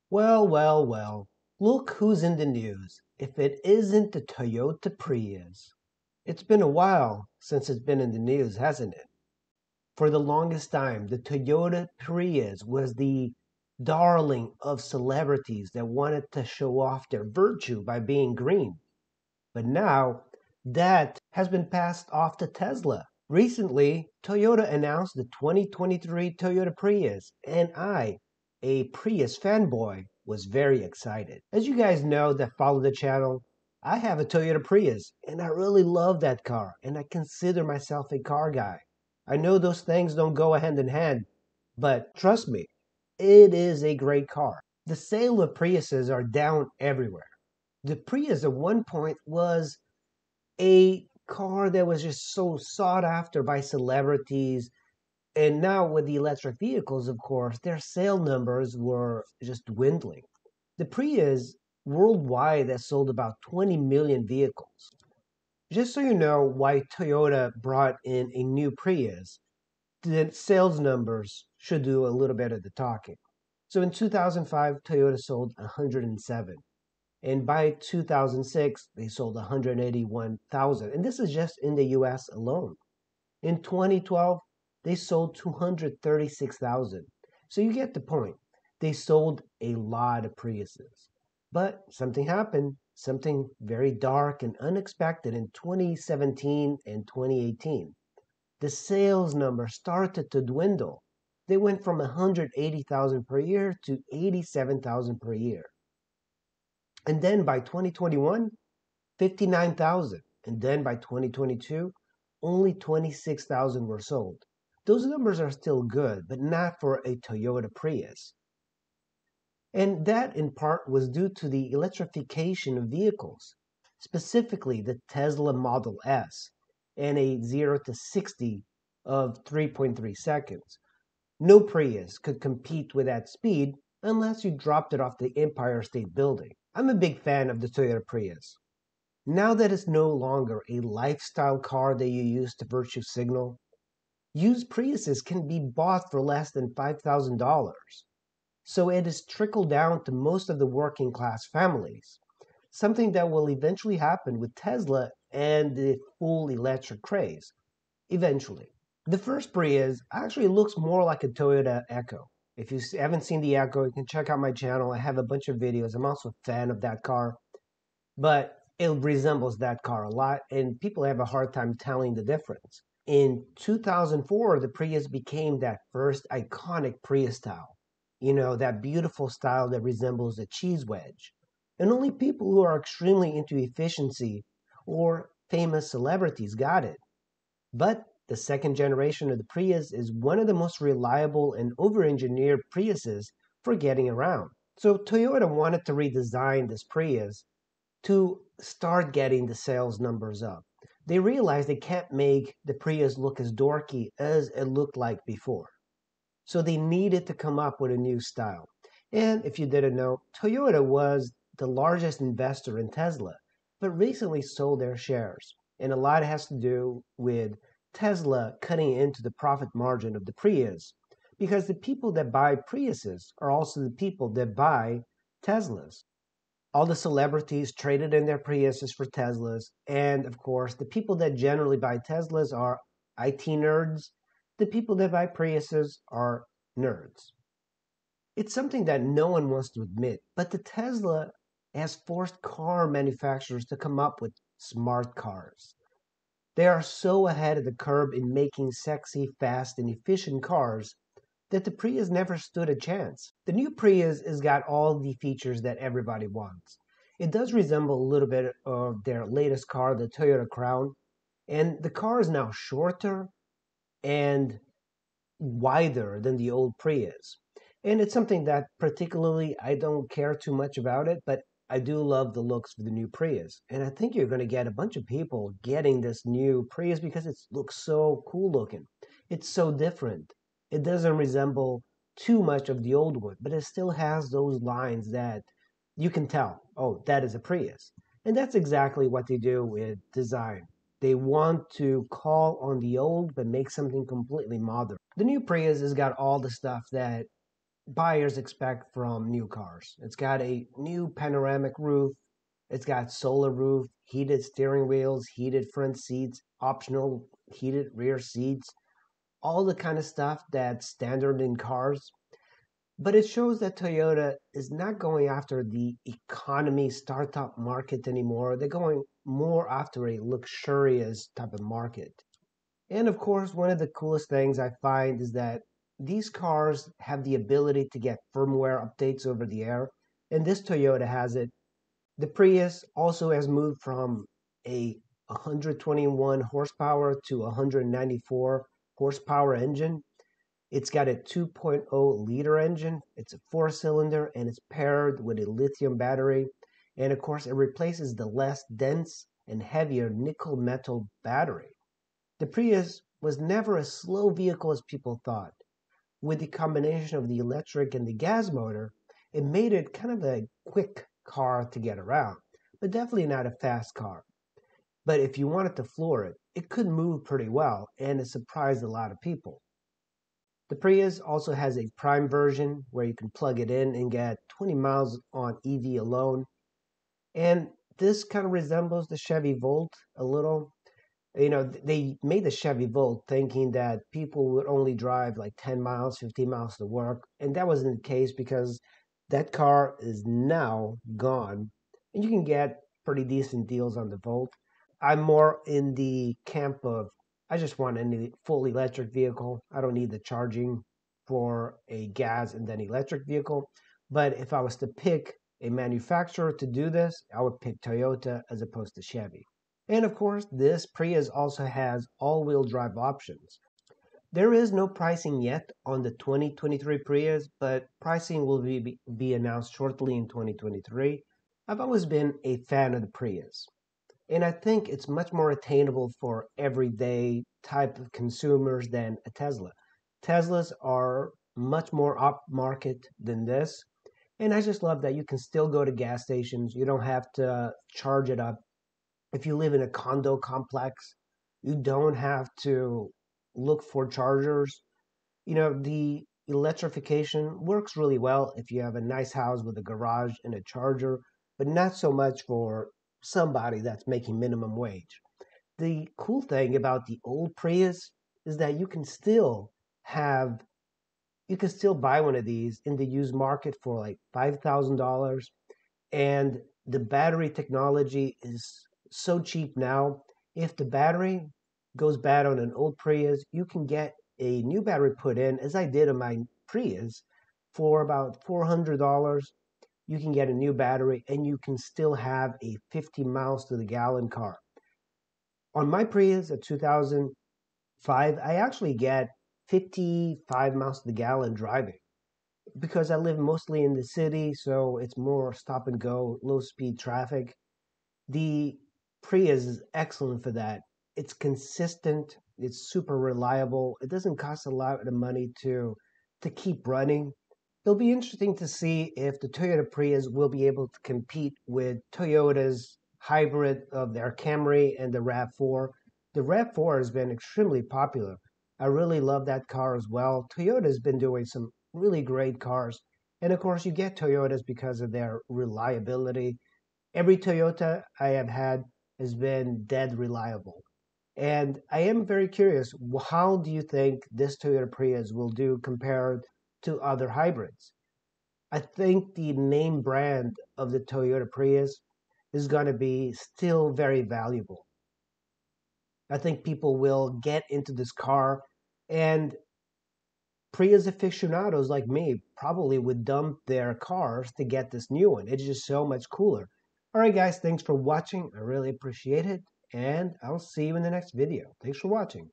Well, well, well. Look who's in the news. If it isn't the Toyota Prius. It's been a while since it's been in the news, hasn't it? For the longest time, the Toyota Prius was the darling of celebrities that wanted to show off their virtue by being green. But now that has been passed off to Tesla. Recently, Toyota announced the 2023 Toyota Prius, and I, a Prius fanboy, was very excited. As you guys know that follow the channel, I have a Toyota Prius, and I really love that car, and I consider myself a car guy. I know those things don't go hand in hand, but trust me, it is a great car. The sale of Priuses are down everywhere. The Prius at one point was a car that was just so sought after by celebrities. And now with the electric vehicles, of course, their sale numbers were just dwindling. The Prius worldwide has sold about 20 million vehicles. Just so you know why Toyota brought in a new Prius, the sales numbers should do a little bit of the talking. So in 2005, Toyota sold 107. And by 2006, they sold 181,000. And this is just in the US alone. In 2012, they sold 236,000. So you get the point. They sold a lot of Priuses. But something happened, something very dark and unexpected in 2017 and 2018. The sales number started to dwindle. They went from 180,000 per year to 87,000 per year. And then by 2021, 59,000. And then by 2022, only 26,000 were sold. Those numbers are still good, but not for a Toyota Prius. And that in part was due to the electrification of vehicles, specifically the Tesla Model S and a 0 to 60 of 3.3 seconds. No Prius could compete with that speed unless you dropped it off the Empire State Building. I'm a big fan of the Toyota Prius. Now that it's no longer a lifestyle car that you use to virtue signal, used Priuses can be bought for less than $5,000. So it has trickled down to most of the working class families, something that will eventually happen with Tesla and the full electric craze. Eventually. The first Prius actually looks more like a Toyota Echo. If you haven't seen the Echo, you can check out my channel. I have a bunch of videos. I'm also a fan of that car. But it resembles that car a lot, and people have a hard time telling the difference. In 2004, the Prius became that first iconic Prius style. You know, that beautiful style that resembles a cheese wedge. And only people who are extremely into efficiency or famous celebrities got it. But the second generation of the Prius is one of the most reliable and over-engineered Priuses for getting around. So Toyota wanted to redesign this Prius to start getting the sales numbers up. They realized they can't make the Prius look as dorky as it looked like before. So they needed to come up with a new style. And if you didn't know, Toyota was the largest investor in Tesla, but recently sold their shares. And a lot has to do with Tesla cutting into the profit margin of the Prius, because the people that buy Priuses are also the people that buy Teslas. All the celebrities traded in their Priuses for Teslas, and of course, the people that generally buy Teslas are IT nerds. The people that buy Priuses are nerds. It's something that no one wants to admit, but the Tesla has forced car manufacturers to come up with smart cars. They are so ahead of the curve in making sexy, fast, and efficient cars that the Prius never stood a chance. The new Prius has got all the features that everybody wants. It does resemble a little bit of their latest car, the Toyota Crown, and the car is now shorter and wider than the old Prius. And it's something that particularly I don't care too much about it, but I do love the looks of the new Prius. And I think you're going to get a bunch of people getting this new Prius because it looks so cool looking. It's so different. It doesn't resemble too much of the old one, but it still has those lines that you can tell, oh, that is a Prius. And that's exactly what they do with design. They want to call on the old, but make something completely modern. The new Prius has got all the stuff that buyers expect from new cars. It's got a new panoramic roof, it's got solar roof, heated steering wheels, heated front seats, optional heated rear seats, all the kind of stuff that's standard in cars. But it shows that Toyota is not going after the economy startup market anymore. They're going more after a luxurious type of market. And of course, one of the coolest things I find is that these cars have the ability to get firmware updates over the air, and this Toyota has it. The Prius also has moved from a 121 horsepower to 194 horsepower engine. It's got a 2.0 liter engine. It's a four-cylinder and it's paired with a lithium battery. And of course, it replaces the less dense and heavier nickel metal battery. The Prius was never a slow vehicle as people thought. With the combination of the electric and the gas motor, it made it kind of a quick car to get around, but definitely not a fast car. But if you wanted to floor it, it could move pretty well, and it surprised a lot of people. The Prius also has a Prime version where you can plug it in and get 20 miles on EV alone. And this kind of resembles the Chevy Volt a little. They made the Chevy Volt thinking that people would only drive like 10 miles, 15 miles to work. And that wasn't the case because that car is now gone. And you can get pretty decent deals on the Volt. I'm more in the camp of I just want a full electric vehicle. I don't need the charging for a gas and then electric vehicle. But if I was to pick a manufacturer to do this, I would pick Toyota as opposed to Chevy. And of course, this Prius also has all-wheel drive options. There is no pricing yet on the 2023 Prius, but pricing will be announced shortly in 2023. I've always been a fan of the Prius, and I think it's much more attainable for everyday type of consumers than a Tesla. Teslas are much more upmarket than this, and I just love that you can still go to gas stations. You don't have to charge it up. If you live in a condo complex, you don't have to look for chargers. The electrification works really well if you have a nice house with a garage and a charger, but not so much for somebody that's making minimum wage. The cool thing about the old Prius is that have you can still buy one of these in the used market for like $5,000, and the battery technology is so cheap now. If the battery goes bad on an old Prius, you can get a new battery put in, as I did on my Prius, for about $400. You can get a new battery and you can still have a 50 miles to the gallon car. On my Prius, a 2005, I actually get 55 miles to the gallon driving because I live mostly in the city, so it's more stop and go, low speed traffic. The Prius is excellent for that. It's consistent, it's super reliable, it doesn't cost a lot of money to keep running. It'll be interesting to see if the Toyota Prius will be able to compete with Toyota's hybrid of their Camry and the RAV4. The RAV4 has been extremely popular. I really love that car as well. Toyota's been doing some really great cars. And of course, you get Toyotas because of their reliability. Every Toyota I have had has been dead reliable. And I am very curious, how do you think this Toyota Prius will do compared to other hybrids? I think the name brand of the Toyota Prius is going to be still very valuable. I think people will get into this car, and Prius aficionados like me probably would dump their cars to get this new one. It's just so much cooler. All right, guys, thanks for watching. I really appreciate it, and I'll see you in the next video. Thanks for watching.